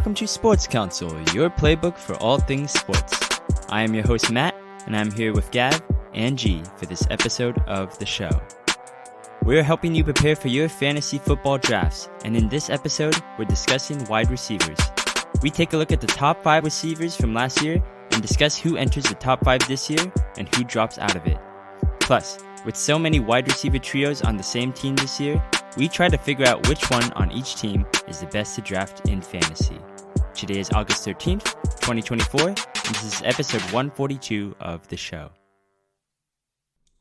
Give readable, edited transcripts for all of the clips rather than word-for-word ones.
welcome to Sports Counsel, your playbook for all things sports. I am your host Matt, and I'm here with Gav and G for this episode of the show. We're helping you prepare for your fantasy football drafts, and in this episode, we're discussing wide receivers. We take a look at the top 5 receivers from last year and discuss who enters the top 5 this year and who drops out of it. Plus, with so many wide receiver trios on the same team this year, we try to figure out which one on each team is the best to draft in fantasy. Today is August 13th, 2024, and this is episode 142 of the show.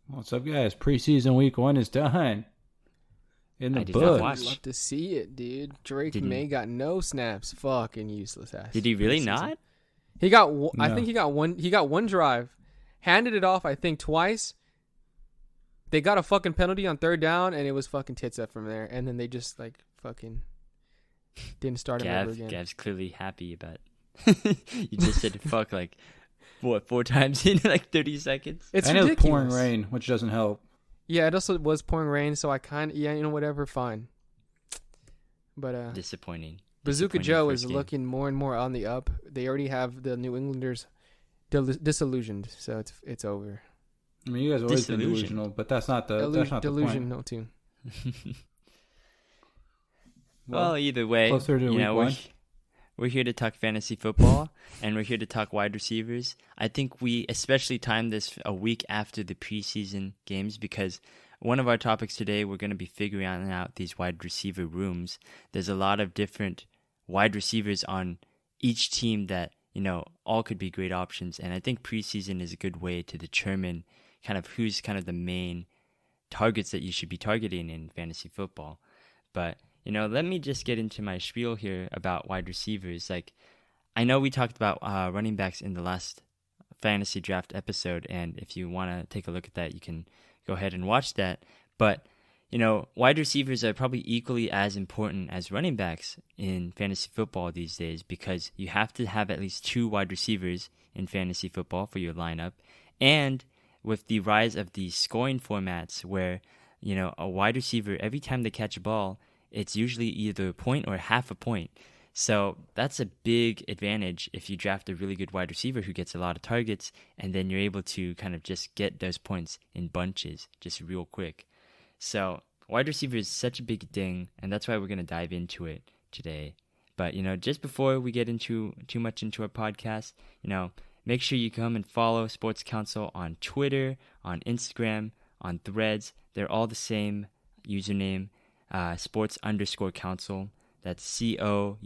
What's up, guys? Preseason week 1 is done. In the book. I'd love to see it, dude. Drake May got no snaps. Fucking useless ass. Did he really not? He got. No. I think he got one. He got one drive, handed it off. I think twice. They got a fucking penalty on third down, and it was fucking tits up from there. And then they just like fucking didn't start him ever again. Gav's clearly happy about. You just said fuck like four times in like 30 seconds. It's and ridiculous. It was pouring rain, which doesn't help. Yeah, it also was pouring rain, so I whatever, fine. But disappointing. Bazooka Joe is looking more and more on the up. They already have the New Englanders disillusioned, so it's over. I mean, you guys have always been delusional, but that's not the delusion. No too. Well, either way, closer to week 1. We're here to talk fantasy football, and we're here to talk wide receivers. I think we especially timed this a week after the preseason games because one of our topics today, we're going to be figuring out these wide receiver rooms. There's a lot of different wide receivers on each team that, all could be great options, and I think preseason is a good way to determine kind of who's kind of the main targets that you should be targeting in fantasy football. But let me just get into my spiel here about wide receivers. Like, I know we talked about running backs in the last fantasy draft episode, and if you want to take a look at that, you can go ahead and watch that. But, wide receivers are probably equally as important as running backs in fantasy football these days because you have to have at least 2 wide receivers in fantasy football for your lineup. And with the rise of the scoring formats where, a wide receiver, every time they catch a ball, it's usually either a point or half a point. So that's a big advantage if you draft a really good wide receiver who gets a lot of targets, and then you're able to kind of just get those points in bunches, just real quick. So wide receiver is such a big thing, and that's why we're going to dive into it today. But, just before we get into too much into our podcast, make sure you come and follow Sports Counsel on Twitter, on Instagram, on Threads. They're all the same username. Sports_Counsel. That's COUNSEL.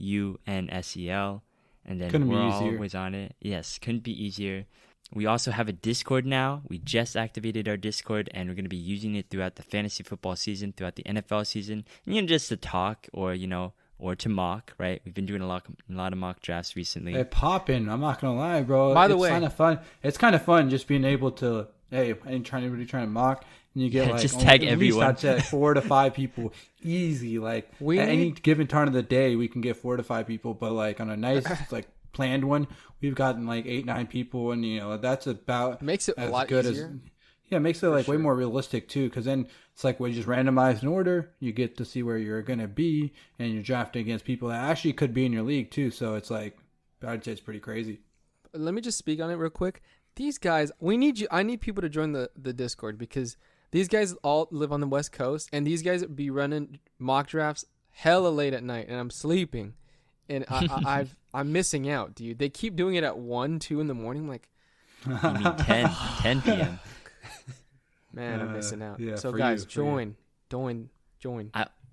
And then we're always on it. Yes, couldn't be easier. We also have a Discord now. We just activated our Discord, and we're going to be using it throughout the fantasy football season, throughout the NFL season, just to talk or to mock, right? We've been doing a lot of mock drafts recently. Hey, popping. I'm not going to lie, bro. By the way, kind of fun. It's kind of fun just being able to, I ain't trying to mock. And you get just tag everyone. At least 4 to 5 people easy. Like at any given time of the day, we can get 4 to 5 people. But like on a nice planned one, we've gotten like 8-9 people, and that's about makes it as a lot good easier. It makes it way more realistic too. Because then it's like when you just randomize an order, you get to see where you're gonna be, and you're drafting against people that actually could be in your league too. So it's like I'd say it's pretty crazy. Let me just speak on it real quick. These guys, I need people to join the Discord because these guys all live on the West Coast, and these guys be running mock drafts hella late at night, and I'm sleeping, and I'm missing out, dude. They keep doing it at 1, 2 in the morning. I'm like, you mean 10 p.m. Man, I'm missing out. Yeah, so guys, join. I'm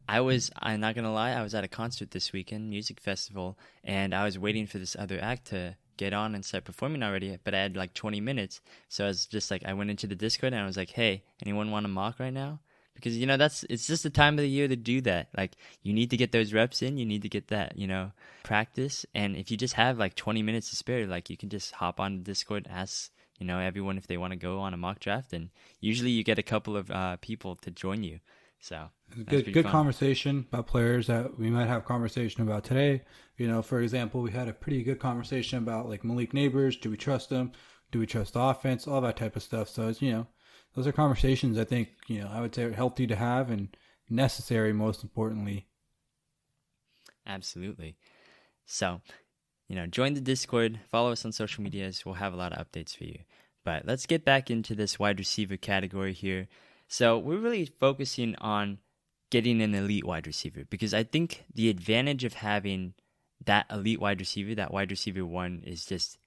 not gonna lie, I was at a concert this weekend, music festival, and I was waiting for this other act to get on and start performing already, but I had like 20 minutes. So I was just like, I went into the Discord and I was like, hey, anyone want to mock right now? Because, it's just the time of the year to do that. Like, you need to get those reps in. You need to get that, practice. And if you just have like 20 minutes to spare, like you can just hop on the Discord, ask, everyone if they want to go on a mock draft. And usually you get a couple of people to join you. So good conversation about players that we might have conversation about today. For example, we had a pretty good conversation about like Malik Neighbors. Do we trust him? Do we trust the offense? All that type of stuff. So it's, those are conversations I think, I would say are healthy to have and necessary most importantly. Absolutely. So, join the Discord, follow us on social medias. We'll have a lot of updates for you. But let's get back into this wide receiver category here. So we're really focusing on getting an elite wide receiver because I think the advantage of having that elite wide receiver, that wide receiver one, is just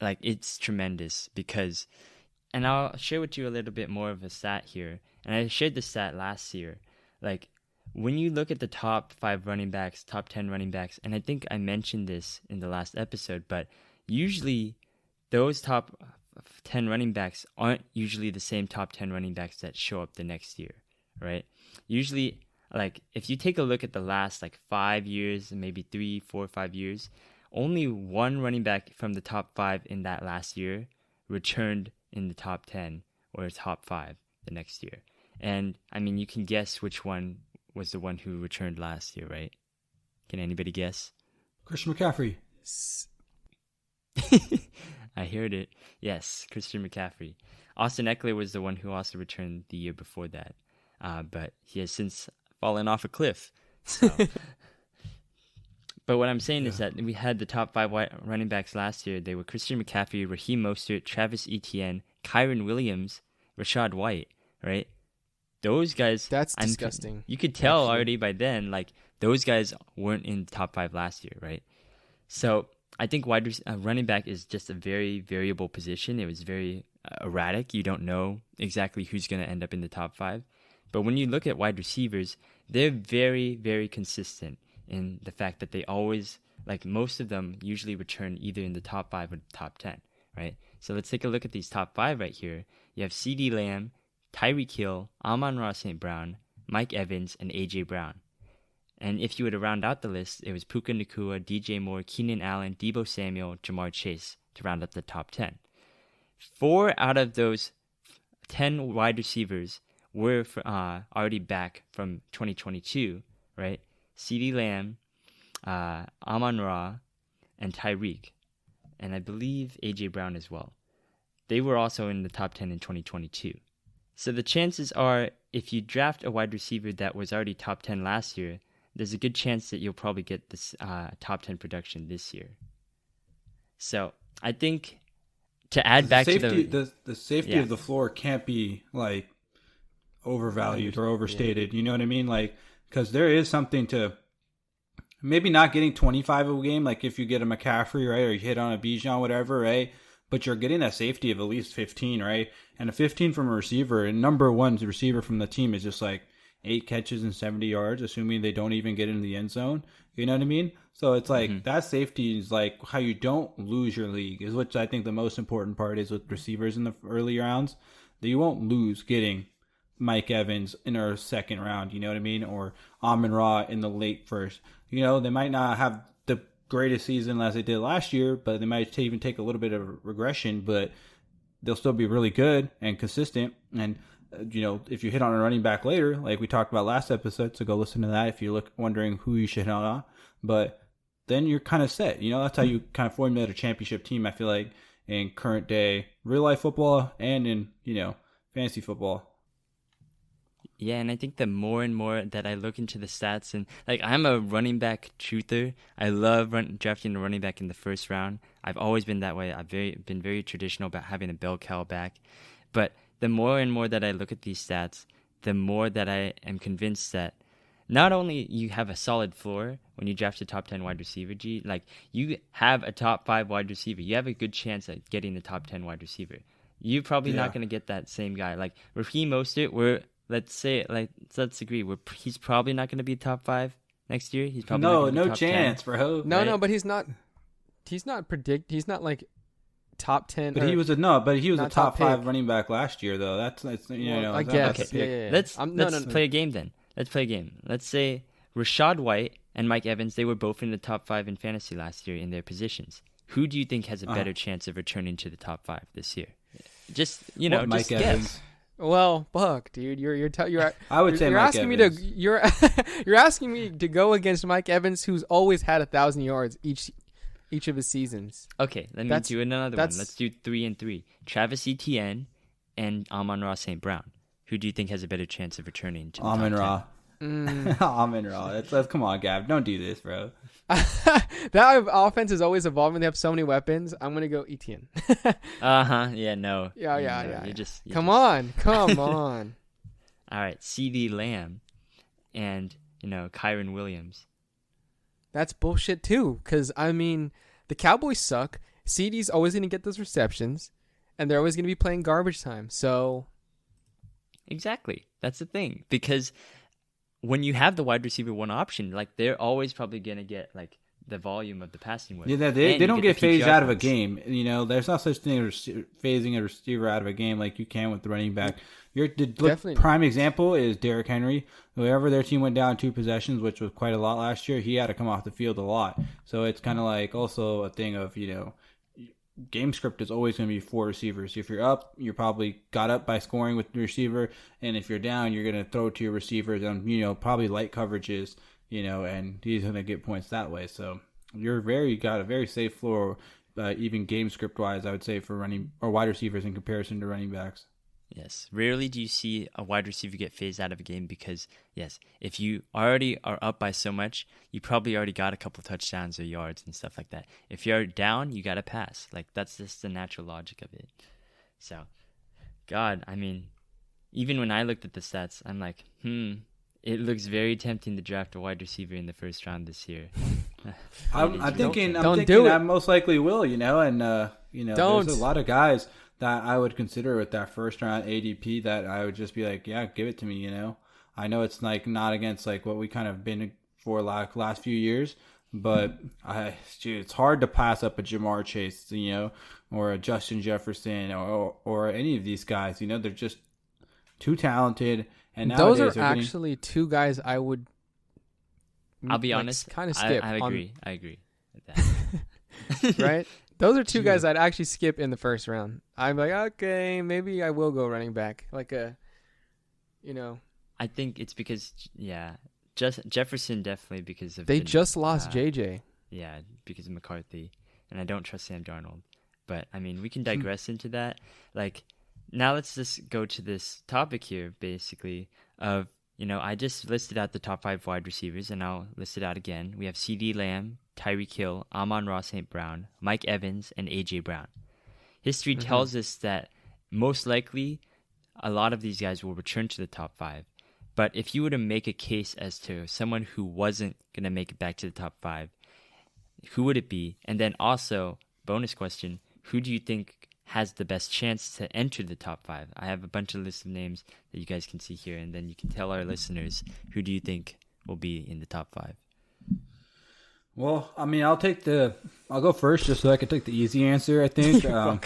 it's tremendous because, and I'll share with you a little bit more of a stat here. And I shared the stat last year. When you look at the top 5 running backs, top 10 running backs, and I think I mentioned this in the last episode, but usually those top 10 running backs aren't usually the same top 10 running backs that show up the next year, right? Usually, if you take a look at the last 5 years, maybe 3, 4, 5 years, only one running back from the top 5 in that last year returned in the top 10 or top 5 the next year. And I mean, you can guess which one was the one who returned last year, right? Can anybody guess? Christian McCaffrey. I heard it. Yes, Christian McCaffrey. Austin Eckler was the one who also returned the year before that. But he has since fallen off a cliff. So. But what I'm saying is that we had the top 5 running backs last year. They were Christian McCaffrey, Raheem Mostert, Travis Etienne, Kyron Williams, Rashad White, right? Those guys... That's disgusting. You could tell already by then, those guys weren't in the top 5 last year, right? So I think running back is just a very variable position. It was very erratic. You don't know exactly who's going to end up in the top 5. But when you look at wide receivers, they're very, very consistent in the fact that they always, most of them usually return either in the top 5 or the top 10, right? So let's take a look at these top 5 right here. You have CeeDee Lamb, Tyreek Hill, Amon-Ra St. Brown, Mike Evans, and A.J. Brown. And if you were to round out the list, it was Puka Nacua, DJ Moore, Keenan Allen, Deebo Samuel, Jamar Chase to round up the top 10. 4 out of those 10 wide receivers were already back from 2022, right? CeeDee Lamb, Amon-Ra, and Tyreek. And I believe A.J. Brown as well. They were also in the top 10 in 2022. So the chances are, if you draft a wide receiver that was already top 10 last year, there's a good chance that you'll probably get this top 10 production this year. So I think to add back safety, to the safety of the floor can't be overvalued or overstated. You know what I mean? Because there is something to maybe not getting 25 a game, if you get a McCaffrey, right, or you hit on a Bijan, whatever, right? But you're getting that safety of at least 15, right? And a 15 from a receiver, and number one receiver from the team is just 8 catches and 70 yards, assuming they don't even get into the end zone. You know what I mean? So it's that safety is how you don't lose your league, is which I think the most important part is with receivers in the early rounds, that you won't lose getting Mike Evans in our second round, you know what I mean? Or Amon-Ra in the late first. They might not have the greatest season as they did last year, but they might even take a little bit of regression, but they'll still be really good and consistent. And, if you hit on a running back later, like we talked about last episode, so go listen to that if you're wondering who you should hit on. But then you're kind of set. That's how you kind of formulate a championship team, I feel like, in current day real life football and in, fantasy football. Yeah, and I think the more and more that I look into the stats, and I'm a running back truther. I love drafting a running back in the first round. I've always been that way. I've been very traditional about having a bell cow back. But the more and more that I look at these stats, the more that I am convinced that not only you have a solid floor when you draft a top 10 wide receiver, you have a top 5 wide receiver. You have a good chance at getting the top 10 wide receiver. You're probably not going to get that same guy. Raheem Mostert, let's agree, he's probably not going to be top 5 next year. He's probably not no top chance, 10. bro. No, but he's not top 10. But he was a top 5 pick. running back last year, though. That's I guess. Okay. Yeah. Let's play a game then. Let's play a game. Let's say Rashad White and Mike Evans, they were both in the top 5 in fantasy last year in their positions. Who do you think has a better chance of returning to the top 5 this year? Just Mike guess. Evans. Well, Buck, dude, I would say you're Mike asking Evans. you're asking me to go against Mike Evans, who's always had 1,000 yards each of his seasons. Okay, let me do another one. Let's do 3 and 3. Travis Etienne and Amon-Ra St. Brown. Who do you think has a better chance of returning to the top 10? Amon-Ra. Amon-Ra. Let's come on, Gab. Don't do this, bro. That offense is always evolving. They have so many weapons. I'm gonna go Etienne. Yeah, no. Yeah. Come on. All right, CD Lamb and, Kyron Williams. That's bullshit too. Because I mean, the Cowboys suck. CD's always gonna get those receptions, and they're always gonna be playing garbage time. So Exactly. That's the thing. Because when you have the wide receiver one option, like, they're always probably going to get, like, the volume of the passing work. Yeah, they don't get phased out of a game. There's not such thing as phasing a receiver out of a game like you can with the running back. Prime example is Derrick Henry. Whoever their team went down 2 possessions, which was quite a lot last year, he had to come off the field a lot. So it's kind of like also a thing of, game script is always going to be 4 receivers. If you're up, you're probably got up by scoring with the receiver, and if you're down, you're going to throw to your receivers on probably light coverages, and he's going to get points that way. So you got a very safe floor, even game script wise, I would say, for running or wide receivers in comparison to running backs. Yes. Rarely do you see a wide receiver get phased out of a game because, yes, if you already are up by so much, you probably already got a couple touchdowns or yards and stuff like that. If you're down, you got to pass. Like, that's just the natural logic of it. So, God, I mean, even when I looked at the stats, I'm like, it looks very tempting to draft a wide receiver in the first round this year. I'm thinking I most likely will, and there's a lot of guys that I would consider with that first round ADP that I would just be like, yeah, give it to me, I know it's like not against like what we kind of been for like last few years, but it's hard to pass up a Jamar Chase, or a Justin Jefferson or any of these guys, they're just too talented. And those are actually 2 guys I would. I'll be honest, kind of skip. I agree with that. Right? Those are 2 guys I'd actually skip in the first round. I'm like, okay, maybe I will go running back. Like I think it's because, just Jefferson definitely because of they just lost JJ. Yeah, because of McCarthy, and I don't trust Sam Darnold. But I mean, we can digress into that. Like, now let's just go to this topic here, basically, of, I just listed out the top 5 wide receivers, and I'll list it out again. We have CD Lamb, Tyreek Hill, Amon-Ra St. Brown, Mike Evans, and A.J. Brown. History tells us that most likely a lot of these guys will return to the top 5. But if you were to make a case as to someone who wasn't going to make it back to the top 5, who would it be? And then also, bonus question, who do you think has the best chance to enter the top 5? I have a bunch of lists of names that you guys can see here, and then you can tell our listeners who do you think will be in the top 5. Well, I mean, I'll go first just so I can take the easy answer, I think. I'm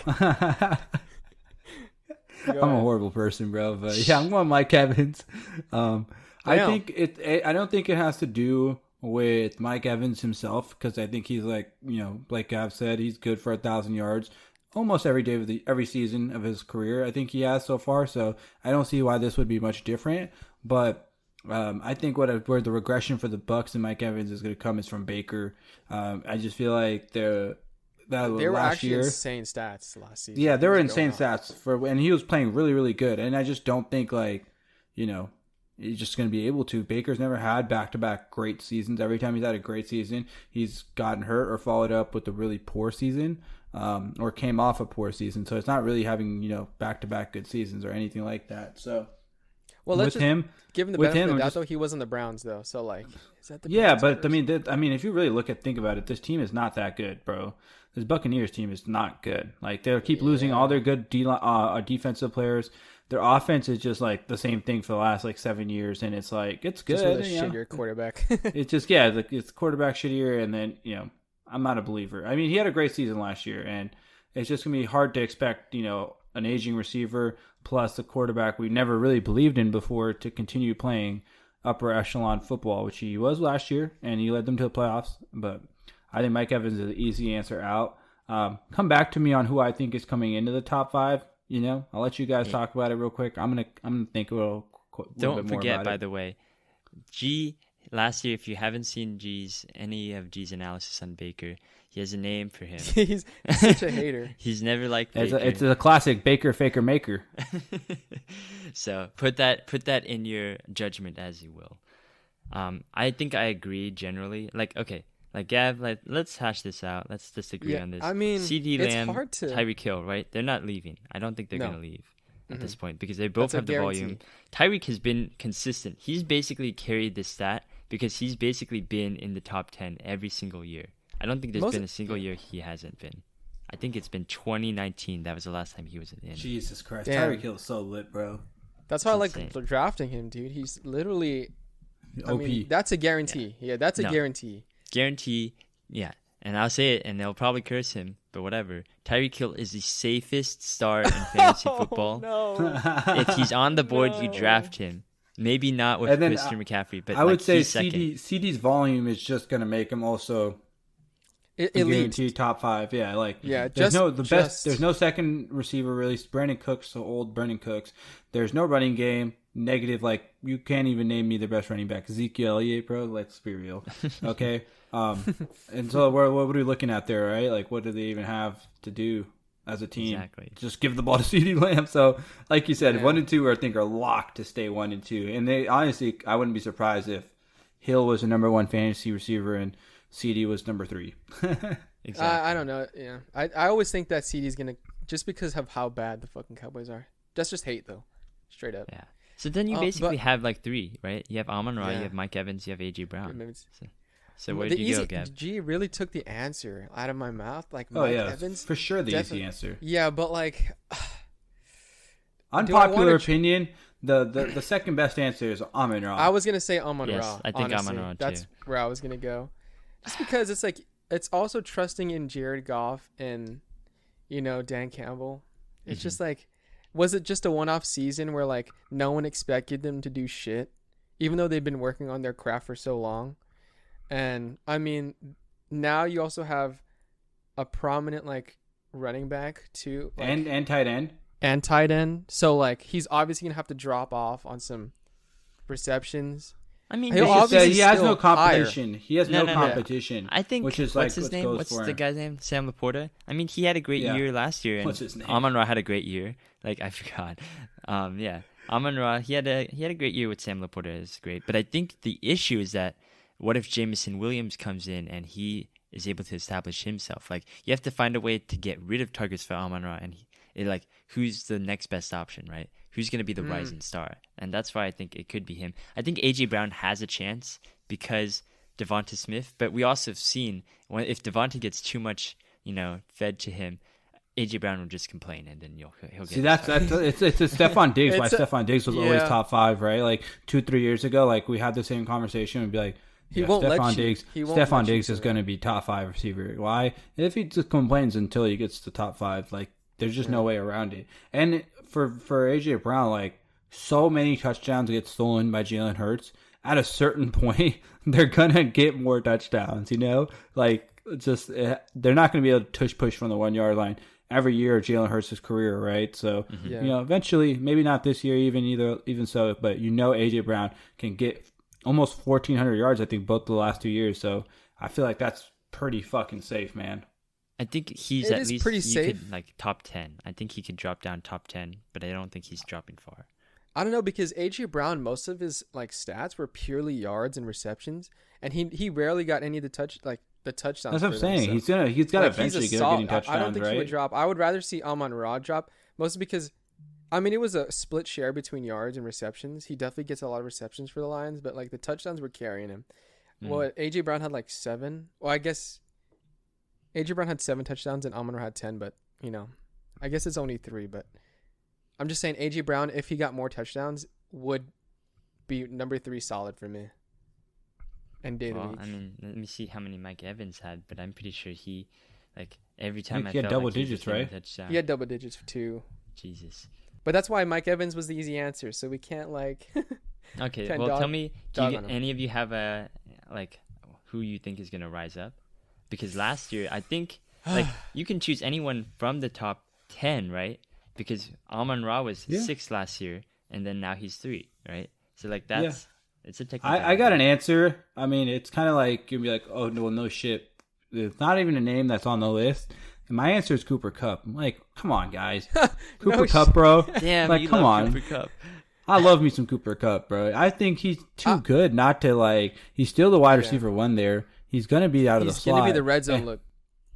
a horrible person, bro, but yeah, I'm going Mike Evans. I don't think it has to do with Mike Evans himself, because I think he's like Gav said, he's good for 1,000 yards almost every day of every season of his career. I think he has so far, so I don't see why this would be much different. But I think where the regression for the Bucs and Mike Evans is going to come is from Baker. I just feel like they were actually insane stats last season. Yeah, they were insane stats and he was playing really, really good. And I just don't think he's just going to be able to. Baker's never had back-to-back great seasons. Every time he's had a great season, he's gotten hurt or followed up with a really poor season, or came off a poor season. So it's not really having back-to-back good seasons or anything like that. So. Well, let's give him the benefit of that, though. He was in the Browns, though. So, like, is that the Browns? But I mean, if you really think about it, this team is not that good, bro. This Buccaneers team is not good. Like, they keep losing all their good defensive players. Their offense is just like the same thing for the last 7 years, and it's like it's good. Just with a shittier quarterback. It's just it's quarterback shittier, and then I'm not a believer. I mean, he had a great season last year, and it's just gonna be hard to expect an aging receiver plus a quarterback we never really believed in before to continue playing upper echelon football, which he was last year, and he led them to the playoffs. But I think Mike Evans is the easy answer out. Come back to me on who I think is coming into the top 5. I'll let you guys talk about it real quick. I'm gonna think a little bit more about it. Don't forget, by the way, G last year. If you haven't seen any of G's analysis on Baker, he has a name for him. He's such a hater. He's never liked Baker. It's a classic Baker faker maker. So put that in your judgment as you will. I think I agree generally. Like, okay, like Gav, let's hash this out. Let's disagree on this. I mean, CD it's Lamb, hard to... Tyreek Hill, right? They're not leaving. I don't think they're No. gonna leave at this Mhm. point because they both That's a have the guarantee. volume. Tyreek has been consistent. He's basically carried this stat because he's basically been in the top 10 every single year. I don't think there's been a single year he hasn't been. I think it's been 2019. That was the last time he was in. Jesus Christ, Damn. Tyreek Hill is so lit, bro. That's why I It's like insane. drafting him, dude. He's literally... I OP. mean, that's a guarantee. Yeah, that's a No. guarantee. Guarantee, yeah. And I'll say it, and they'll probably curse him, but whatever. Tyreek Hill is the safest star in fantasy football. No. If he's on the board, you No. draft him. Maybe not with And then Christian McCaffrey, but I would say he's second. CD's volume is just gonna make him also Elite. guaranteed top 5. Yeah, like Yeah, there's just- best. There's no second receiver really. Brandon Cooks, so old Brandon Cooks. There's no running game. Negative, like you can't even name me the best running back. Ezekiel Elliott, bro. Let's be real, okay. And so what are we looking at there, right? Like, what do they even have to do as a team? Exactly. Just give the ball to CD Lamb. So, like you said, Yeah. 1 and 2 I think are locked to stay 1 and 2. And they honestly, I wouldn't be surprised if Hill was the number 1 fantasy receiver and CD was number 3. Exactly. I don't know. Yeah, I always think that CD's gonna, just because of how bad the fucking Cowboys are. That's just hate though, straight up. Yeah. So then you But- basically have like 3, right? You have Amon-Ra, Yeah. you have Mike Evans, you have AJ Brown. Maybe it's- So where the do you go, easy- Gab? G really took the answer out of my mouth. Like Oh Mike yeah, Evans. for sure the defi- easy answer. Yeah, but like, Unpopular wanna opinion: the second best answer is Amon-Ra. I was gonna say Amon-Ra. Yes, I think honestly. Amon-Ra, too. That's where I was gonna go, just because it's like it's also trusting in Jared Goff and Dan Campbell. It's just like, was it just a one-off season where like no one expected them to do shit, even though they've been working on their craft for so long? And I mean, now you also have a prominent like running back too, like, and tight end. and tight end. So like he's obviously gonna have to drop off on some receptions. I mean, He'll they- obviously He has still no competition. He has no No. competition. I think which is what's like his what name? goes What's for the him. guy's name? Sam Laporta. I mean, he had a great Yeah. year last year, and What's his name? Amon-Ra had a great year. Like I forgot. Yeah, Amon-Ra. He had a great year with Sam Laporta. It's great, but I think the issue is that what if Jameson Williams comes in and he is able to establish himself? Like you have to find a way to get rid of targets for Amon-Ra, and who's the next best option, right? Who's going to be the rising star? And that's why I think it could be him. I think AJ Brown has a chance because Devonta Smith, but we also have seen if Devonta gets too much, fed to him, AJ Brown will just complain, and then he'll get. See, it's a Stephon Diggs. Why It's a- Stephon Diggs was always yeah. top 5, right? Like 2-3 years ago, like we had the same conversation and be like, He won't let Stephon you- Diggs. he won't let Stephon you Diggs say is that. going to be top 5 receiver. Why? If he just complains until he gets to top 5, like there's just no way around it. And for AJ Brown, like so many touchdowns get stolen by Jalen Hurts. At a certain point, they're gonna get more touchdowns. Like just they're not gonna be able to tush push from the 1 yard line every year of Jalen Hurts' career, right? So Yeah. eventually, maybe not this year, even so, but AJ Brown can get almost 1,400 yards. I think both the last 2 years. So I feel like that's pretty fucking safe, man. I think he's It at is least pretty you safe. could, like top 10. I think he could drop down top 10, but I don't think he's dropping far. I don't know, because AJ Brown, most of his like stats were purely yards and receptions, and he rarely got any of the touchdowns. That's what I'm for them, saying. so- He's got to Like, he's a eventually get solid- getting touchdowns, I don't think right? he would drop. I would rather see Amon-Ra drop, mostly because, I mean, it was a split share between yards and receptions. He definitely gets a lot of receptions for the Lions, but like the touchdowns were carrying him. What, AJ Brown had like 7? Well, I guess AJ Brown had 7 touchdowns and Amon-Ra had 10, but I guess it's only 3. But I'm just saying AJ Brown, if he got more touchdowns, would be number 3 solid for me. And day of the Well, week. I mean, let me see how many Mike Evans had, but I'm pretty sure he, like every time He had felt double like he was digits, getting a right? touchdown. He had double digits too. Jesus. But that's why Mike Evans was the easy answer. So we can't like. Okay, Can't well, dog- tell me, dog on him. any of you have a who you think is gonna rise up? Because last year, I think you can choose anyone from the top 10, right? Because Amon-Ra was 6 last year, and then now he's 3, right? So that's it's a technical. I got an answer. I mean, it's kind of like you'd be like, oh no shit. It's not even a name that's on the list. And my answer is Cooper Kupp. I'm like, come on, guys, Cooper No Kupp, bro. Damn, like, you come love on. Cooper Kupp. I love me some Cooper Kupp, bro. I think he's too good not to like. He's still the wide receiver one there. He's gonna be out of the slot. He's gonna be the red zone look.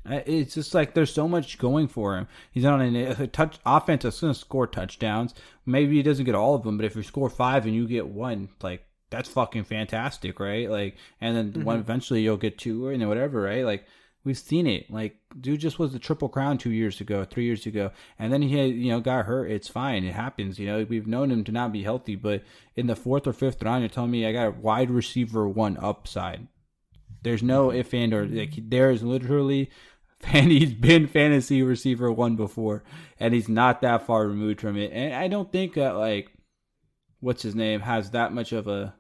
It's just like there's so much going for him. He's on a touch offense that's gonna score touchdowns. Maybe he doesn't get all of them, but if you score 5 and you get 1, like that's fucking fantastic, right? Like, and then one eventually you'll get 2 and then whatever, right? Like. We've seen it. Like, dude just was the Triple Crown 2 years ago, 3 years ago. And then he had, got hurt. It's fine. It happens. We've known him to not be healthy. But in the 4th or 5th round, you're telling me I got a wide receiver 1 upside. There's no if and or. Like, there is literally, and he's been fantasy receiver 1 before. And he's not that far removed from it. And I don't think that, like, what's his name, has that much of a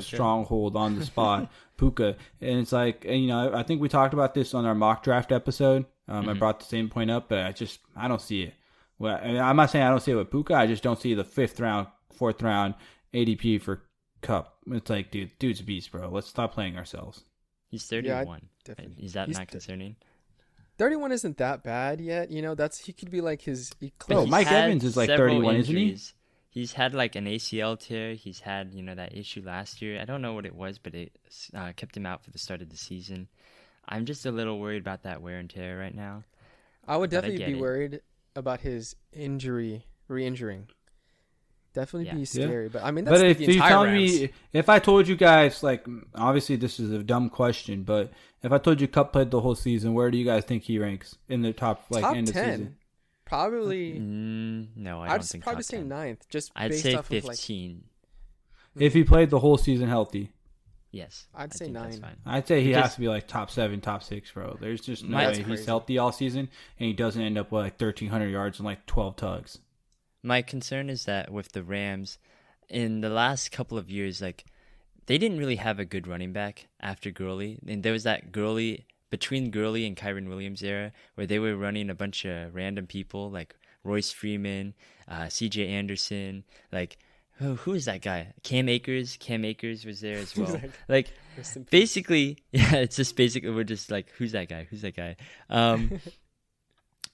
stronghold on the spot. Puka. And it's like, I think we talked about this on our mock draft episode. I brought the same point up, but I don't see it. Well, I'm not saying I don't see it with Puka. I just don't see the 5th round, 4th round ADP for Kupp. It's like, dude's a beast, bro. Let's stop playing ourselves. He's 31. Yeah, is that not concerning? 31 isn't that bad yet. He could be like his. Mike Evans is like 31, isn't he? He's had like an ACL tear. He's had, that issue last year. I don't know what it was, but it kept him out for the start of the season. I'm just a little worried about that wear and tear right now. I would definitely be worried about his re-injuring. Definitely be scary. Yeah. But I mean, that's the entire Rams. If I told you guys, like, obviously this is a dumb question, but if I told you Kupp played the whole season, where do you guys think he ranks in the top end 10. Of season? Probably. No, I don't think I'd probably say 9th. I'd say 15. If he played the whole season healthy. Yes. I'd say 9. I'd say he has to be like top 7, top 6, bro. There's just no way he's healthy all season and he doesn't end up with like 1,300 yards and like 12 tugs. My concern is that with the Rams, in the last couple of years, like, they didn't really have a good running back after Gurley. And there was that between Gurley and Kyren Williams era, where they were running a bunch of random people like Royce Freeman, C.J. Anderson, like who is that guy? Cam Akers. Cam Akers was there as well. Like basically, it's just basically we're just like, who's that guy? Who's that guy?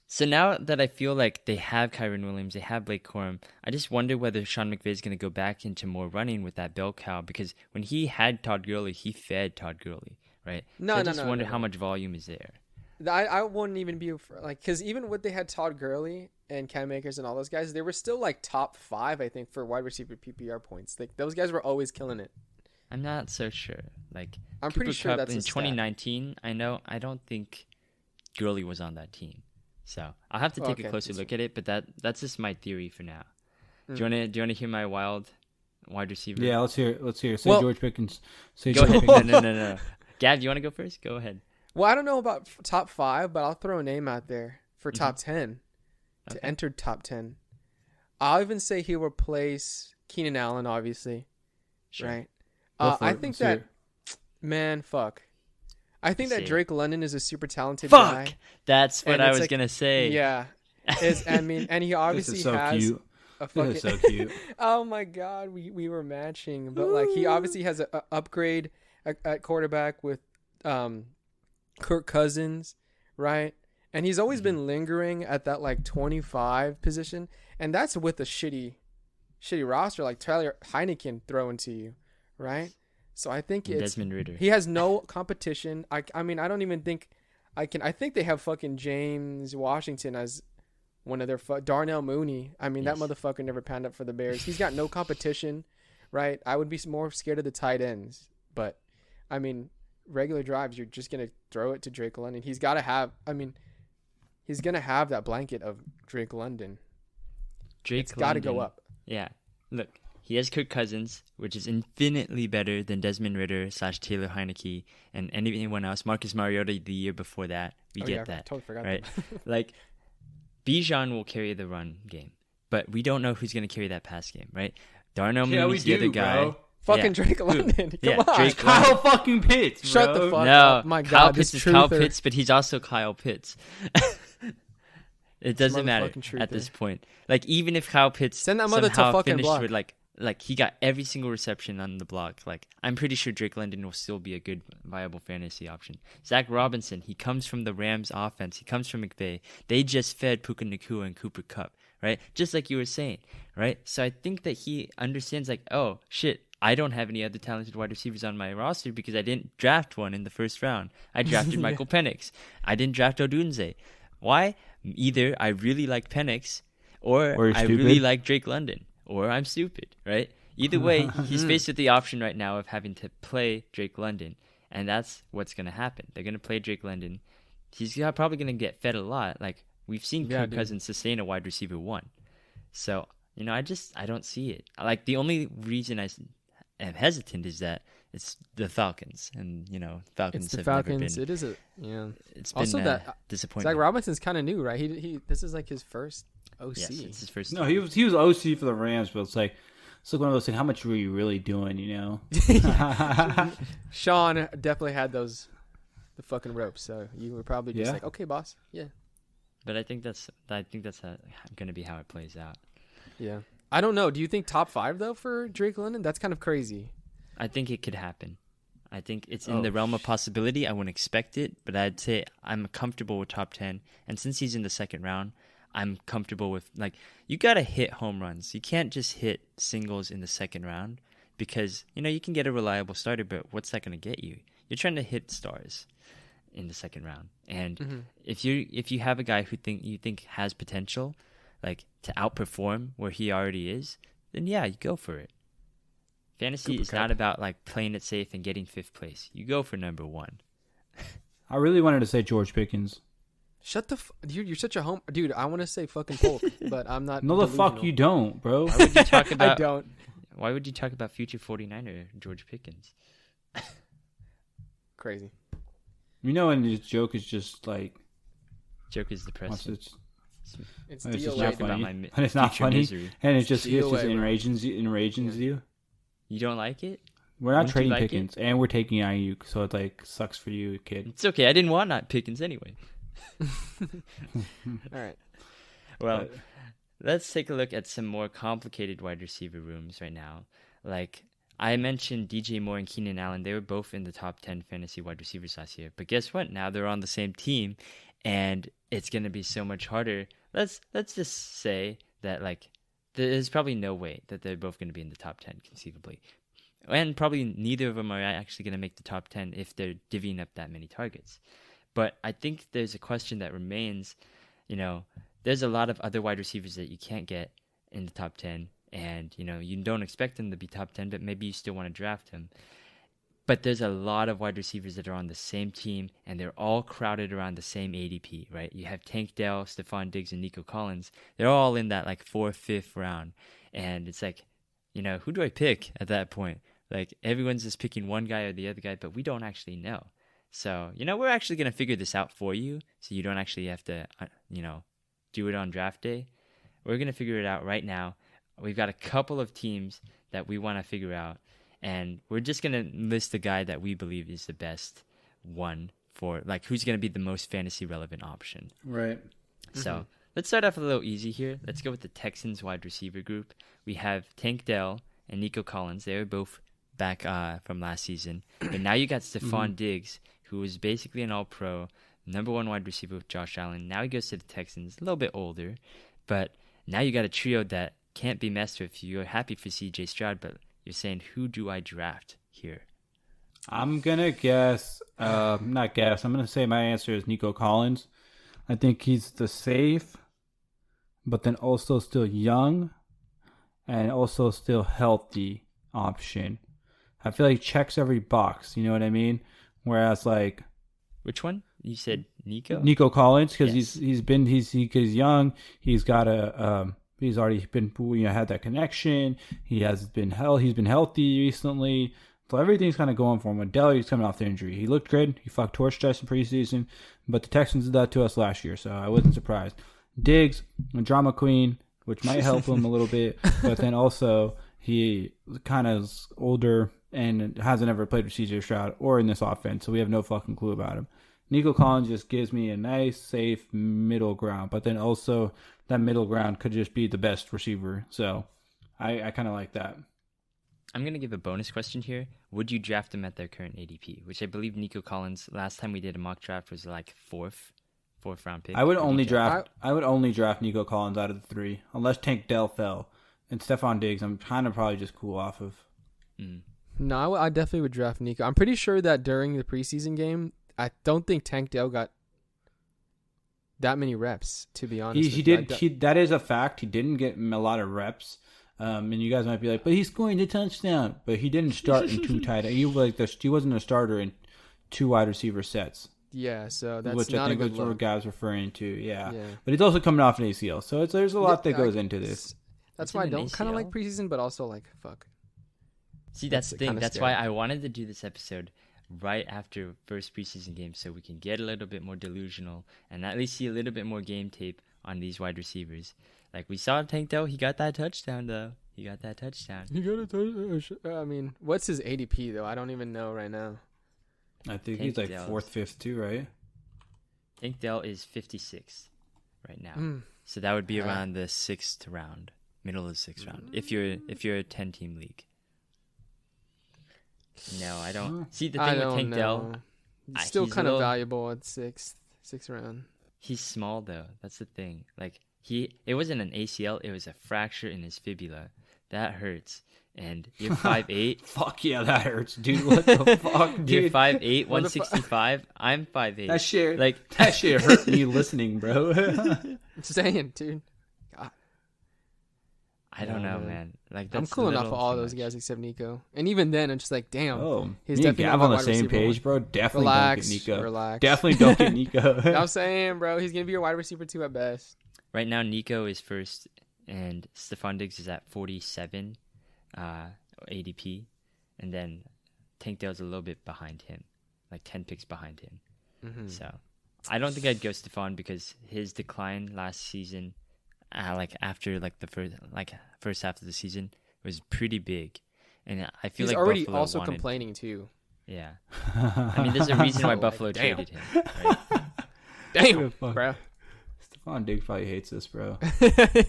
So now that I feel like they have Kyren Williams, they have Blake Corum, I just wonder whether Sean McVay is going to go back into more running with that bell cow, because when he had Todd Gurley, he fed Todd Gurley. Right. I just wonder how much volume is there. I wouldn't even be like, because even when they had Todd Gurley and Cam Akers and all those guys, they were still like top 5, I think, for wide receiver PPR points. Like those guys were always killing it. I'm not so sure. Like I'm pretty sure Kupp that's in a 2019. I don't think Gurley was on that team, so I'll have to take a closer look at it. But that's just my theory for now. Do you want to hear my wild wide receiver? Yeah, let's hear it. Say George Pickens. Say George Pickens. No. Gav, you want to go first? Go ahead. Well, I don't know about top 5, but I'll throw a name out there for top 10 to enter top 10. I'll even say he'll replace Keenan Allen, obviously. Sure. Right? I think that, man, fuck. I think that Drake London is a super talented guy. That's what I was going to say. Yeah. And he obviously has cute. a fucking... This is so cute. Oh, my God. We were matching. But, like, he obviously has an upgrade at quarterback with Kirk Cousins, right? And he's always been lingering at that like 25 position, and that's with a shitty roster like Tyler Heineken throwing to you, right? So I think it's Desmond Ridder. He has no competition. I mean, I don't even think I think they have fucking James Washington as one of their Darnell Mooney. I mean, that motherfucker never panned up for the Bears. He's got no competition, right? I would be more scared of the tight ends, but I mean, regular drives, you're just going to throw it to Drake London. He's got to have, he's going to have that blanket of Drake London. It's got to go up. Yeah. Look, he has Kirk Cousins, which is infinitely better than Desmond Ridder / Taylor Heineke and anyone else. Marcus Mariota the year before that. We get that. I totally forgot right? that. Like, Bijan will carry the run game, but we don't know who's going to carry that pass game, right? Darnell Mooney's the other guy. Bro. Fucking Drake London. Come on. Drake Kyle fucking Pitts, bro. Shut the fuck up. My God, Kyle Pitts is Kyle Pitts, but he's also Kyle Pitts. It doesn't matter at this point. Like, even if Kyle Pitts send that mother somehow to fucking finished block. with like Like, he got every single reception on the block. Like, I'm pretty sure Drake London will still be a good, viable fantasy option. Zach Robinson, he comes from the Rams offense. He comes from McVay. They just fed Puka Nacua and Cooper Kupp, right? Just like you were saying, right? So I think that he understands, like, oh, shit, I don't have any other talented wide receivers on my roster because I didn't draft one in the first round. I drafted Michael Penix. I didn't draft Odunze. Why? Either I really like Penix or I really like Drake London. Or I'm stupid, right? Either way, he's faced with the option right now of having to play Drake London. And that's what's going to happen. They're going to play Drake London. He's probably going to get fed a lot. Like, we've seen Kirk Cousins sustain a wide receiver 1. So, I don't see it. Like, the only reason I am hesitant is that it's the Falcons. And, Falcons it's the have Falcons. never been. It is a, yeah. It's been also that disappointing. Zach Robinson's kind of new, right? This is like his first OC. Yes, it's his first. No, he was OC for the Rams, but it's like one of those things. How much were you really doing? Sean definitely had the fucking ropes, so you were probably just like, okay, boss, yeah. But I think that's going to be how it plays out. Yeah, I don't know. Do you think top 5 though for Drake London? That's kind of crazy. I think it could happen. I think it's in the realm of possibility. I wouldn't expect it, but I'd say I'm comfortable with top 10. And since he's in the second round, I'm comfortable with, like, you got to hit home runs. You can't just hit singles in the second round because, you can get a reliable starter, but what's that going to get you? You're trying to hit stars in the second round. And if you have a guy who you think has potential, like, to outperform where he already is, then yeah, you go for it. Fantasy is not about, like, playing it safe and getting 5th place. You go for number 1. I really wanted to say George Pickens. Shut the dude! You're such a dude. I want to say fucking Polk, but I'm not. No, the fuck you don't, bro. Why would you talk about? I don't. Why would you talk about future 49er George Pickens? Crazy. And his joke is just like. Joke is depressing. It's just not funny, and it's not funny, misery. and it just enrages you. You don't like it? We're not trading Pickens, and we're taking Ayuk, so it like sucks for you, kid. It's okay. I didn't want not Pickens anyway. All right. Well, let's take a look at some more complicated wide receiver rooms right now. Like, I mentioned DJ Moore and Keenan Allen. They were both in the top 10 fantasy wide receivers last year. But guess what? Now they're on the same team, and it's going to be so much harder. Let's just say that, like, there's probably no way that they're both going to be in the top 10 conceivably. And probably neither of them are actually going to make the top 10 if they're divvying up that many targets. But I think there's a question that remains. There's a lot of other wide receivers that you can't get in the top 10. And, you don't expect them to be top 10, but maybe you still want to draft them. But there's a lot of wide receivers that are on the same team, and they're all crowded around the same ADP, right? You have Tank Dell, Stephon Diggs, and Nico Collins. They're all in that, like, 4th, 5th round. And it's like, who do I pick at that point? Like, everyone's just picking one guy or the other guy, but we don't actually know. So, we're actually going to figure this out for you, so you don't actually have to, do it on draft day. We're going to figure it out right now. We've got a couple of teams that we want to figure out, and we're just going to list the guy that we believe is the best one for, like, who's going to be the most fantasy relevant option. Right. So, let's start off a little easy here. Let's go with the Texans wide receiver group. We have Tank Dell and Nico Collins. They were both back from last season. But now you got Stephon Diggs, who was basically an all-pro, number 1 wide receiver with Josh Allen. Now he goes to the Texans, a little bit older. But now you got a trio that can't be messed with. You're happy for C.J. Stroud, but you're saying, who do I draft here? I'm going to guess, I'm going to say my answer is Nico Collins. I think he's the safe, but then also still young and also still healthy option. I feel like he checks every box, you know what I mean? Whereas, like, which one? You said Nico? Nico Collins, because yes. he's young. He's got he's already been, had that connection. He's been healthy recently. So everything's kind of going for him. Adele, he's coming off the injury. He looked good. He fucked torched us in preseason, but the Texans did that to us last year, so I wasn't surprised. Diggs, a drama queen, which might help him a little bit, but then also he kind of is older and hasn't ever played with CJ Stroud or in this offense, so we have no fucking clue about him. Nico Collins just gives me a nice, safe middle ground, but then also that middle ground could just be the best receiver. So I kind of like that. I'm going to give a bonus question here. Would you draft him at their current ADP? Which I believe Nico Collins, last time we did a mock draft, was like fourth round pick. I would only draft Nico Collins out of the 3, unless Tank Dell fell. And Stephon Diggs, I'm kind of probably just cool off of. No, I definitely would draft Nico. I'm pretty sure that during the preseason game, I don't think Tank Dell got that many reps, to be honest. He did. That is a fact. He didn't get a lot of reps. And you guys might be like, but he's scoring the touchdown. But he didn't start in 2 tight ends. He wasn't a starter in 2 wide receiver sets. Yeah, so that's which not I think a good that's look. what guys referring to. Yeah, but he's also coming off an ACL, so there's a lot that goes into this. That's why I don't kind of like preseason, but also like fuck. See, that's the thing. That's why I wanted to do this episode right after first preseason game, so we can get a little bit more delusional and at least see a little bit more game tape on these wide receivers. Like we saw Tank Dell, he got that touchdown though. He got a touchdown. I mean, what's his ADP though? I don't even know right now. I think he's like 4th, 5th too, right? Tank Dell is 56 right now, so that would be around the 6th round, middle of the 6th round. If you're a 10-team league. No, I don't. See, the thing with Tank Dell, still kind of valuable at 6th round. He's small though. That's the thing. Like it wasn't an ACL. It was a fracture in his fibula. That hurts. And you're 5'8". Fuck yeah, that hurts, dude. What the fuck, dude? You're 5'8", 165. I'm 5'8". That shit hurt me listening, bro. I'm saying, dude. God. I don't know, man. Like I'm cooling off of all those guys except Nico. And even then, I'm just like, damn. He's definitely on the same page, bro. Definitely don't get Nico. Relax. Definitely don't get Nico. I'm saying, bro, he's gonna be your wide receiver 2 at best. Right now, Nico is first, and Stephon Diggs is at 47 ADP, and then Tank Dell's a little bit behind him, like 10 picks behind him. Mm-hmm. So I don't think I'd go Stephon because his decline last season, after the first half of the season, was pretty big, and I feel he's like already Buffalo also wanted... complaining too. Yeah, I mean, there's a reason why Buffalo traded him. Right? Damn, bro. Stephon Diggs probably hates this, bro.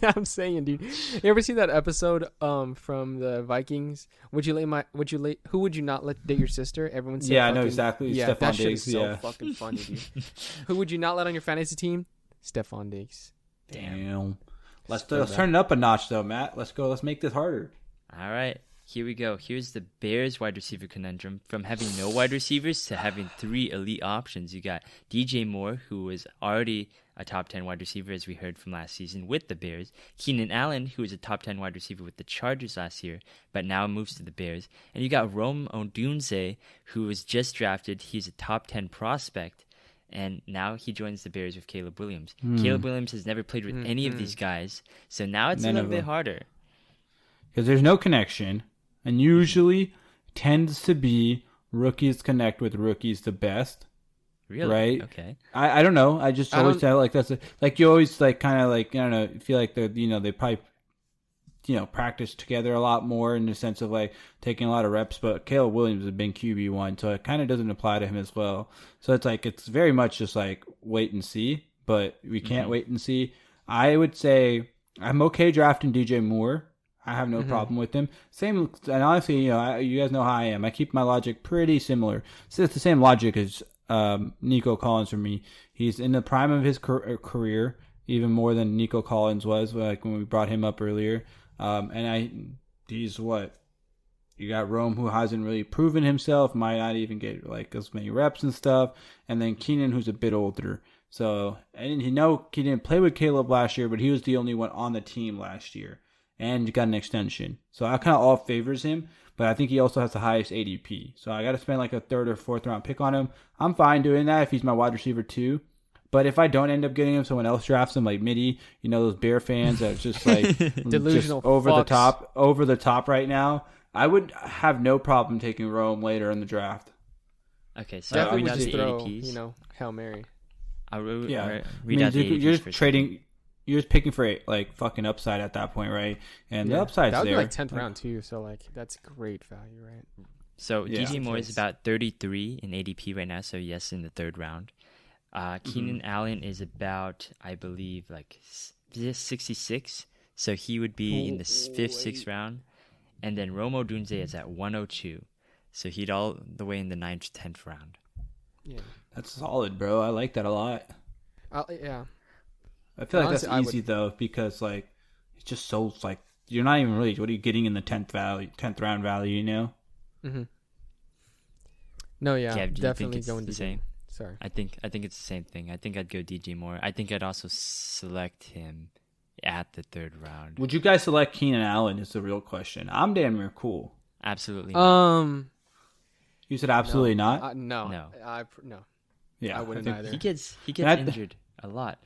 I'm saying, dude. You ever see that episode from the Vikings? Who would you not let date your sister? Everyone said I know exactly. Yeah, Stephon that shit Diggs, is so fucking funny, dude. Who would you not let on your fantasy team? Stephon Diggs. Damn. Let's turn it up a notch though, Matt. Let's go. Let's make this harder. All right. Here we go. Here's the Bears wide receiver conundrum. From having no wide receivers to having 3 elite options. You got DJ Moore, who was already a top 10 wide receiver, as we heard from last season with the Bears. Keenan Allen, who was a top 10 wide receiver with the Chargers last year, but now moves to the Bears. And you got Rome Odunze, who was just drafted. He's a top 10 prospect. And now he joins the Bears with Caleb Williams. Caleb Williams has never played with any of these guys. So now it's a little bit harder. Because there's no connection. And usually tends to be rookies connect with rookies the best. Really? Right? Okay. I don't know. I just always tell you always kind of I don't know, feel like they probably practice together a lot more in the sense of taking a lot of reps, but Caleb Williams has been QB1, so it kind of doesn't apply to him as well. So it's very much just wait and see, but we can't wait and see. I would say I'm okay drafting DJ Moore. I have no problem with him. Same, and honestly, you guys know how I am. I keep my logic pretty similar. So it's the same logic as Nico Collins for me. He's in the prime of his career, even more than Nico Collins was, when we brought him up earlier. He's what? You got Rome, who hasn't really proven himself, might not even get as many reps and stuff, and then Keenan, who's a bit older. So, and he didn't play with Caleb last year, but he was the only one on the team last year. And got an extension. So I kind of all favors him, but I think he also has the highest ADP. So I got to spend a 3rd or 4th round pick on him. I'm fine doing that if he's my wide receiver too. But if I don't end up getting him, someone else drafts him, like Mitty, those Bear fans that just delusional, just over the top right now, I would have no problem taking Rome later in the draft. Okay, so definitely read out just the throw, ADPs. Hail Mary. Read out the ADPs. You're just trading. You're just picking for fucking upside at that point, right? And the upside's there. That would be 10th round too, so that's great value, right? So DJ Moore is about 33 in ADP right now, so yes, in the 3rd round. Keenan Allen is about, I believe, 66. So he would be in the fifth, wait. sixth round. And then Rome Odunze is at 102. So he'd all the way in the 9th, 10th round. Yeah. That's solid, bro. I like that a lot. Yeah. I feel like Honestly, that's easy though, because like it's just so like you're not even really what are you getting in the 10th round value, you know? Mm-hmm. No, yeah, Kev, do you definitely think it's going the DJ. same? Sorry. I think it's the same thing. I think I'd go DJ Moore. I think I'd also select him at the 3rd round. Would you guys select Keenan Allen is the real question. I'm damn near cool. Absolutely not. You said absolutely not? No. No. No. Yeah. I wouldn't think either. He gets And injured a lot.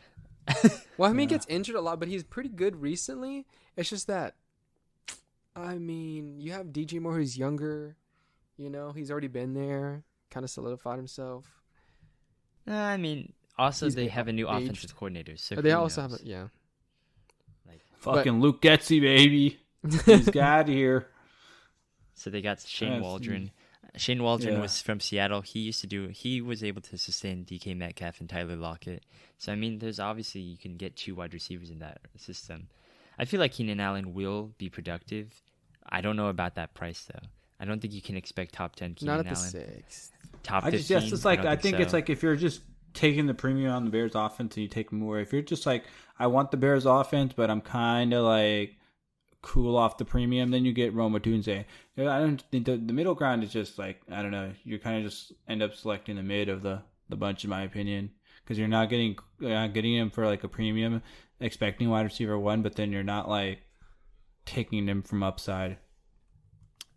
Well, I mean, he Yeah. gets injured a lot, but he's pretty good recently. It's just that, I mean, you have DJ Moore who's younger. You know, he's already been there, kind of solidified himself. I mean, also He's they have a new aged. offensive coordinator. So But they who also knows? have, yeah. Fucking Luke Getzey, baby. He's got here. So they got Shane Yes. Waldron. Shane Waldron Yeah. was from Seattle. He was able to sustain DK Metcalf and Tyler Lockett. So, I mean, there's obviously you can get 2 wide receivers in that system. I feel like Keenan Allen will be productive. I don't know about that price, though. I don't think you can expect top 10 Keenan Not at Allen. the 6th. Top I 15. just yes, it's like I think it's so. like if you're just taking the premium on the Bears offense and you take more. If you're just like I want the Bears offense, but I'm kind of like cool off the premium, then you get Rome Odunze. I don't think the middle ground is just like I don't know. You kind of just end up selecting the mid of the bunch, in my opinion, because you're not getting him for like a premium, expecting wide receiver 1, but then you're not like taking him from upside.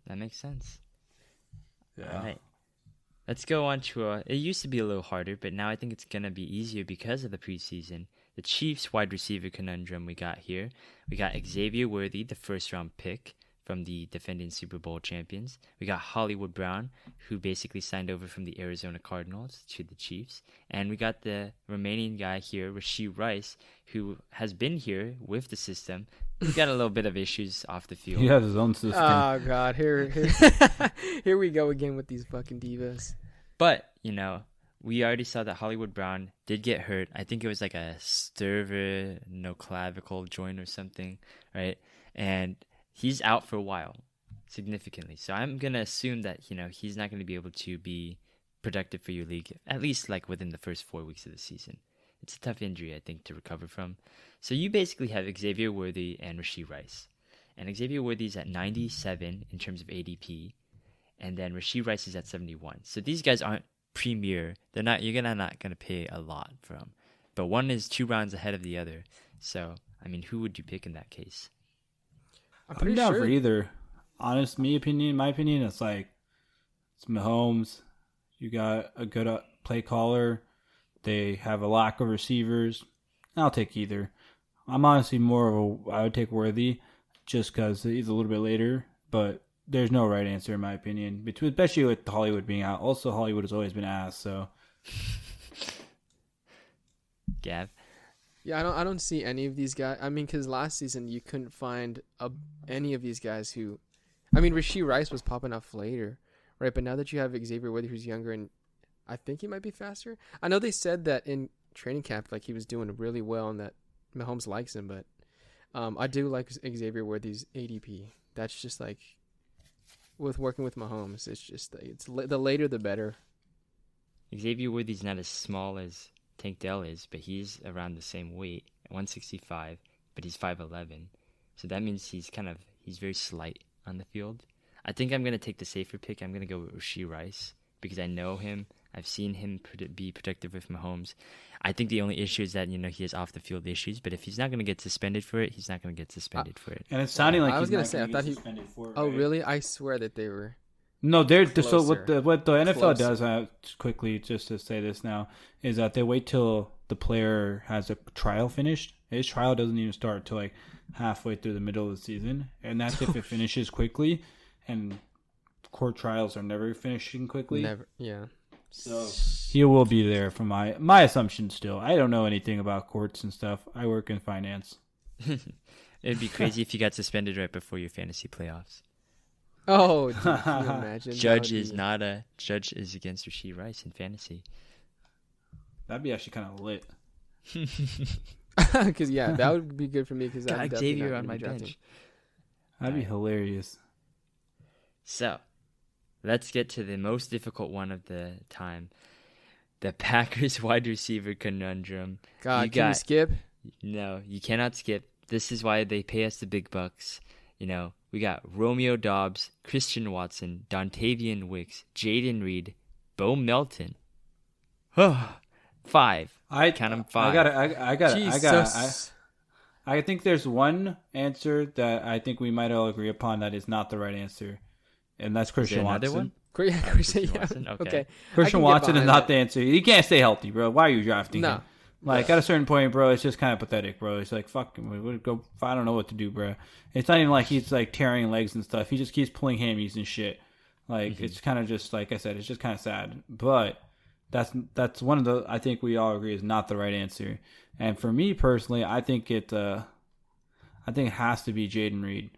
That makes sense. Yeah. All right. Let's go on to it used to be a little harder, but now I think it's going to be easier because of the preseason. The Chiefs wide receiver conundrum we got here. We got Xavier Worthy, the 1st round pick from the defending Super Bowl champions. We got Hollywood Brown, who basically signed over from the Arizona Cardinals to the Chiefs. And we got the remaining guy here, Rashee Rice, who has been here with the system. He's got a little bit of issues off the field. He has his own system. Oh, God. Here here we go again with these fucking divas. But, you know, we already saw that Hollywood Brown did get hurt. I think it was like a sternoclavicle joint or something, right? And he's out for a while, significantly. So I'm going to assume that, you know, he's not going to be able to be productive for your league, at least like within the first 4 weeks of the season. It's a tough injury, I think, to recover from. So you basically have Xavier Worthy and Rashee Rice. And Xavier Worthy's at 97 in terms of ADP. And then Rashee Rice is at 71. So these guys aren't premier. You're not gonna pay a lot for them. But one is 2 rounds ahead of the other. So I mean, who would you pick in that case? I'm down for either. My opinion, it's like it's Mahomes. You got a good play caller. They have a lack of receivers. I'll take either. I'm honestly I would take Worthy just because he's a little bit later, but there's no right answer in my opinion, especially with Hollywood being out. Also, Hollywood has always been ass, so. Gav? Yeah, I don't see any of these guys. I mean, because last season you couldn't find any of these guys who... I mean, Rashee Rice was popping off later, right? But now that you have Xavier Worthy, who's younger, and I think he might be faster. I know they said that in training camp, like he was doing really well and that Mahomes likes him, but I do like Xavier Worthy's ADP. That's just like... with working with Mahomes, it's just the later the better. Xavier Worthy's not as small as Tank Dell is, but he's around the same weight, 165, but he's 5'11". So that means he's very slight on the field. I think I'm going to take the safer pick. I'm going to go with Rashee Rice because I know him. I've seen him be productive with Mahomes. I think the only issue is that, you know, he has off-the-field issues, but if he's not going to get suspended for it, he's not going to get suspended for it. And it's sounding like I was he's gonna not say, gonna I thought get he- suspended for it, Oh, right? really? I swear that they were. No, so Closer. what the NFL Closer. does, quickly just to say this now, is that they wait till the player has a trial finished. His trial doesn't even start till like halfway through the middle of the season, and that's if it finishes quickly. And court trials are never finishing quickly. Never. Yeah. So he will be there for my assumption still. I don't know anything about courts and stuff. I work in finance. It'd be crazy if you got suspended right before your fantasy playoffs. Oh, dude, can you imagine? Judge is against Rashee Rice in fantasy. That'd be actually kind of lit. Because that would be good for me. Because got Xavier on my bench. That'd be hilarious. So, let's get to the most difficult one of the time. The Packers wide receiver conundrum. God, can you skip? No, you cannot skip. This is why they pay us the big bucks. We got Romeo Doubs, Christian Watson, Dontavian Wicks, Jaden Reed, Bo Melton. 5. Count them 5. I think there's one answer that I think we might all agree upon that is not the right answer, and that's Christian Watson. Another one? Christian Watson? Okay. Christian Watson is not the answer. He can't stay healthy, bro. Why are you drafting him? Like, at a certain point, bro, it's just kind of pathetic, bro. It's like, fuck him. I don't know what to do, bro. It's not even like he's, like, tearing legs and stuff. He just keeps pulling hammies and shit. Like, It's kind of just, like I said, it's just kind of sad. But that's one of the, I think we all agree, is not the right answer. And for me, personally, I think it has to be Jaden Reed.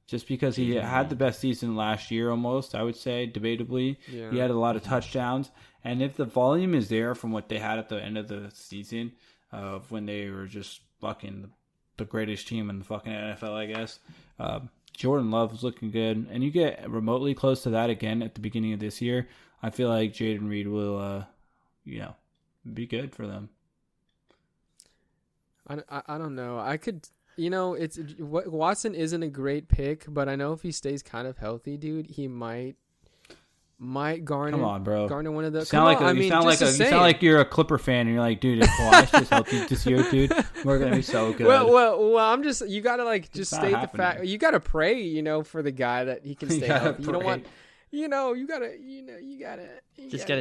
Just because he had the best season last year almost, I would say, debatably. Yeah. He had a lot of touchdowns. And if the volume is there from what they had at the end of the season, of when they were just fucking the greatest team in the fucking NFL, I guess, Jordan Love was looking good. And you get remotely close to that again at the beginning of this year, I feel like Jaden Reed will, be good for them. I don't know. I could... Watson isn't a great pick, but I know if he stays kind of healthy, dude, he might garner. Come on, bro. Garner one of the. You sound like you're a Clipper fan, and you're like, dude, if Kawhi stays healthy this year, dude, we're gonna be so good. Well, I'm just. You gotta just state the fact. You gotta pray, for the guy that he can stay healthy. You don't want. You gotta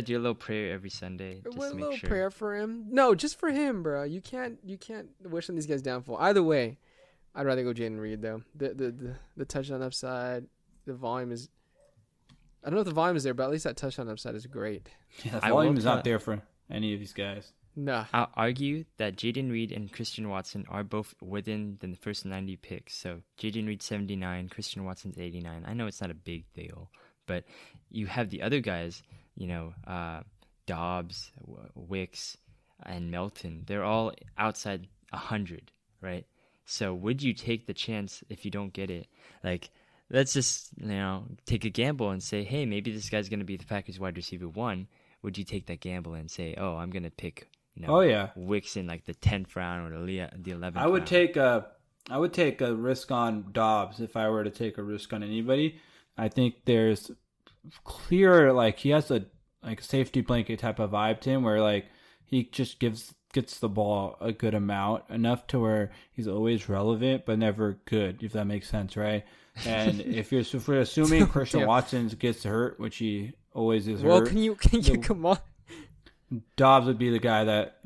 do a little prayer every Sunday. Just to make sure. Prayer for him. No, just for him, bro. You can't wish on these guys downfall. Either way, I'd rather go Jaden Reed though. The touchdown upside, the volume is. I don't know if the volume is there, but at least that touchdown upside is great. Yeah, the volume is not there for any of these guys. Nah. I'll argue that Jaden Reed and Christian Watson are both within the first 90 picks. So Jaden Reed 79, Christian Watson's 89. I know it's not a big deal. But you have the other guys, Dobbs, Wicks, and Melton. They're all outside 100, right? So would you take the chance if you don't get it? Like, let's just, take a gamble and say, hey, maybe this guy's going to be the Packers wide receiver 1. Would you take that gamble and say, oh, I'm going to pick, Wicks in like the 10th round or the 11th I would round? I would take a risk on Dobbs if I were to take a risk on anybody. I think there's clear, like, he has a safety blanket type of vibe to him where, like, he just gets the ball a good amount, enough to where he's always relevant but never good, if that makes sense, right? And if we're assuming Christian Watson gets hurt, which he always is hurt. Well, can you come on? Dobbs would be the guy that,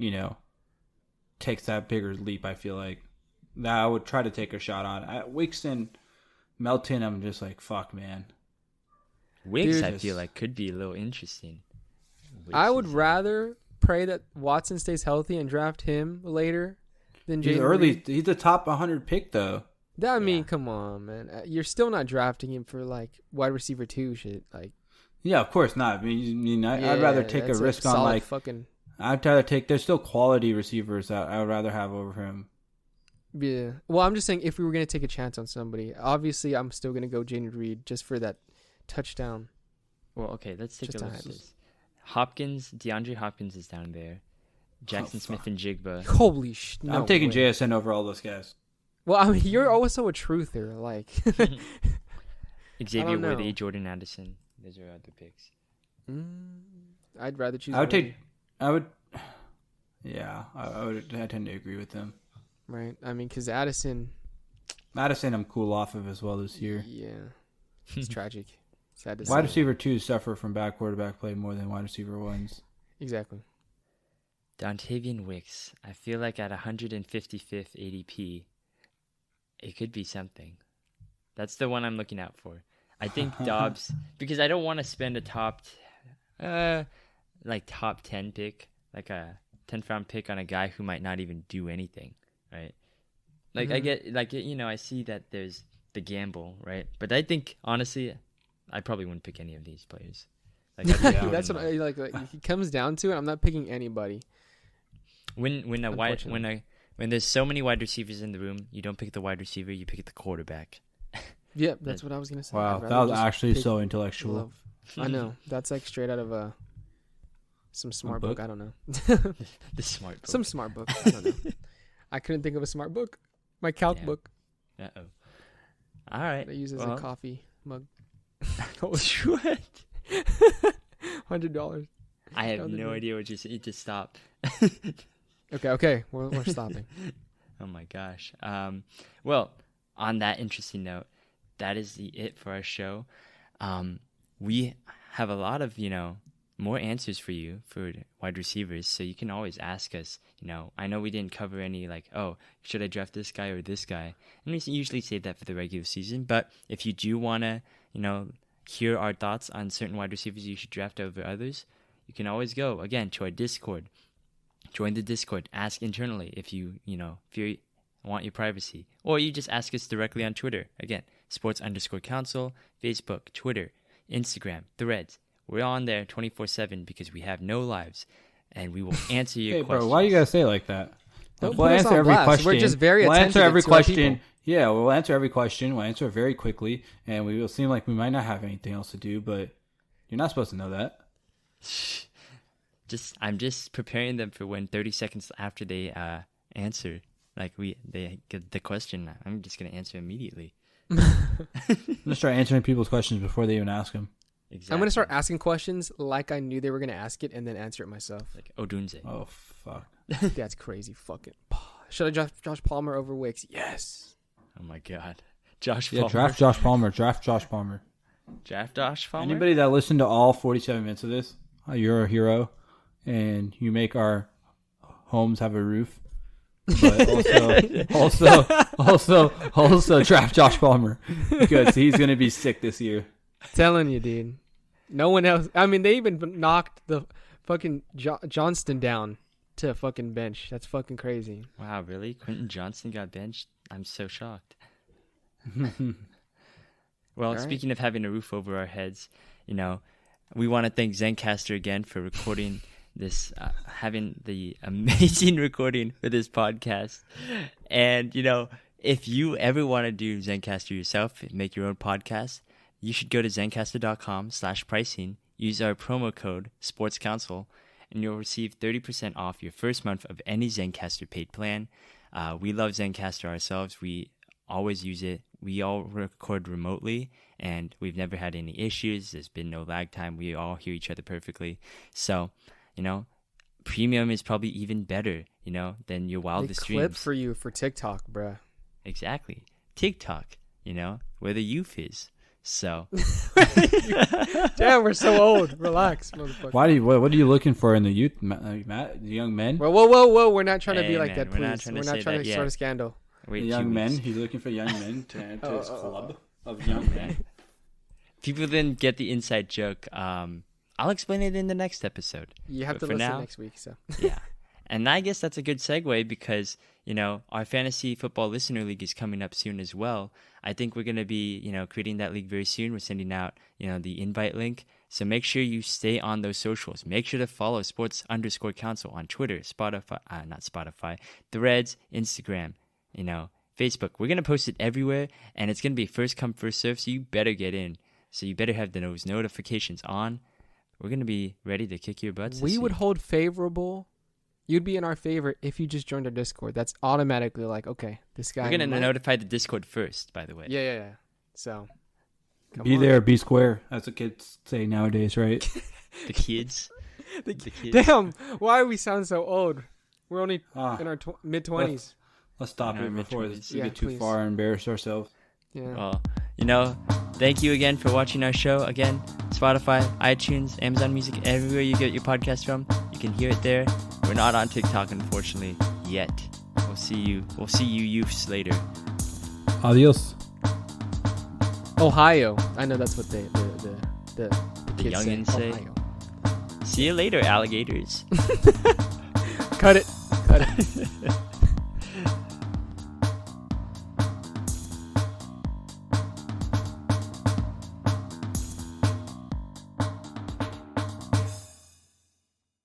takes that bigger leap, I feel like. That I would try to take a shot on. Wicks and Melton, I'm just like, fuck, man. Wicks, I feel like, could be a little interesting. I would rather pray that Watson stays healthy and draft him later than Jaden Reed. He's the top 100 pick, though. I mean, come on, man. You're still not drafting him for, like, wide receiver 2 shit. Like, yeah, of course not. I'd rather take a risk on, like, I'd rather take. There's still quality receivers that I would rather have over him. Yeah. Well, I'm just saying, if we were gonna take a chance on somebody, obviously, I'm still gonna go Jaden Reed just for that touchdown. Well, okay, let's take a look at this. DeAndre Hopkins is down there. Jackson Smith and Jigba. Holy shit! I'm taking JSN over all those guys. Well, I mean, you're also a truther, like. Xavier Worthy, Jordan Addison. Those are other picks. I'd rather choose. I would. Yeah, I tend to agree with them. Right. I mean, because Madison, I'm cool off of as well this year. Yeah. It's tragic. Sad to see. Wide receiver 2s suffer from bad quarterback play more than wide receiver 1s. Exactly. Dontavian Wicks. I feel like at 155th ADP, it could be something. That's the one I'm looking out for. I think Dobbs, because I don't want to spend a top 10 pick, like a 10th round pick on a guy who might not even do anything. Right, like I get, like, I see that there's the gamble, right? But I think honestly, I probably wouldn't pick any of these players. Like, that's what I like. It comes down to it. I'm not picking anybody. When there's so many wide receivers in the room, you don't pick the wide receiver, you pick the quarterback. Yeah, that's what I was gonna say. Wow, that was actually so intellectual. Love. I know. That's like straight out of some smart book. I don't know. The smart book. Some smart book. I don't know. I couldn't think of a smart book. My calc book. Uh-oh. All right. I use as a coffee mug. What? $100. I have no idea what you said. You just stopped. Okay. We're stopping. Oh my gosh. Well, on that interesting note, that is it for our show. We have a lot of, more answers for you for wide receivers. So you can always ask us, I know we didn't cover any should I draft this guy or this guy? And we usually save that for the regular season. But if you do want to, hear our thoughts on certain wide receivers you should draft over others, you can always go, again, to our Discord. Join the Discord. Ask internally if you want your privacy. Or you just ask us directly on Twitter. Again, Sports_Counsel, Facebook, Twitter, Instagram, Threads. We're on there 24/7 because we have no lives. And we will answer your questions. Bro, why you gotta say it like that? Don't we'll answer every question. We're just very attentive answer every question. Yeah, we'll answer every question. We'll answer it very quickly. And we will seem like we might not have anything else to do, but you're not supposed to know that. I'm just preparing them for when 30 seconds after they answer, they get the question. I'm just gonna answer immediately. I'm gonna start answering people's questions before they even ask them. Exactly. I'm gonna start asking questions like I knew they were gonna ask it, and then answer it myself. Like Odunze. Oh fuck. That's crazy. Fucking. Should I draft Josh Palmer over Wicks? Yes. Oh my god, Josh Palmer. Yeah, draft Josh Palmer. Draft Josh Palmer. Draft Josh Palmer. Anybody that listened to all 47 minutes of this, you're a hero, and you make our homes have a roof. But also draft Josh Palmer because he's gonna be sick this year. Telling you, dude. No one else. I mean, they even knocked the fucking Johnston down to fucking bench. That's fucking crazy. Wow, really? Quentin Johnston got benched? I'm so shocked. Well, speaking of having a roof over our heads, we want to thank Zencastr again for recording this, having the amazing recording for this podcast. And, if you ever want to do Zencastr yourself, make your own podcast, you should go to zencastr.com/pricing, use our promo code Sports Counsel, and you'll receive 30% off your first month of any Zencastr paid plan. We love Zencastr ourselves. We always use it. We all record remotely, and we've never had any issues. There's been no lag time. We all hear each other perfectly. So, premium is probably even better, than your wildest dreams. Clip for you for TikTok, bruh. Exactly. TikTok, where the youth is. So. Damn, we're so old. Relax, motherfucker. What are you looking for in the youth, Matt? The young men? Whoa. We're not trying to be like that, please. We're not trying to start a scandal. The young men. He's looking for young men to enter his club of young men. People didn't get the inside joke. I'll explain it in the next episode. You have to listen next week. So yeah. And I guess that's a good segue because, our fantasy football listener league is coming up soon as well. I think we're going to be, creating that league very soon. We're sending out, the invite link. So make sure you stay on those socials. Make sure to follow Sports_Counsel on Twitter, Spotify, Threads, Instagram, Facebook. We're going to post it everywhere, and it's going to be first come, first serve, so you better get in. So you better have those notifications on. We're going to be ready to kick your butts. We would hold favorable. You'd be in our favor if you just joined our Discord. That's automatically like, okay, this guy. We're going to notify the Discord first, by the way. Yeah. So. Be there, be square, as the kids say nowadays, right? The kids. The kids. Damn, why do we sound so old? We're only in our mid-20s. Let's stop it before we get too far and embarrass ourselves. Yeah. Well, thank you again for watching our show. Again, Spotify, iTunes, Amazon Music, everywhere you get your podcast from, you can hear it there. We're not on TikTok, unfortunately, yet. We'll see you youths later. Adios. Ohio. I know that's what the kids youngins say. Ohio. See you later, alligators. Cut it.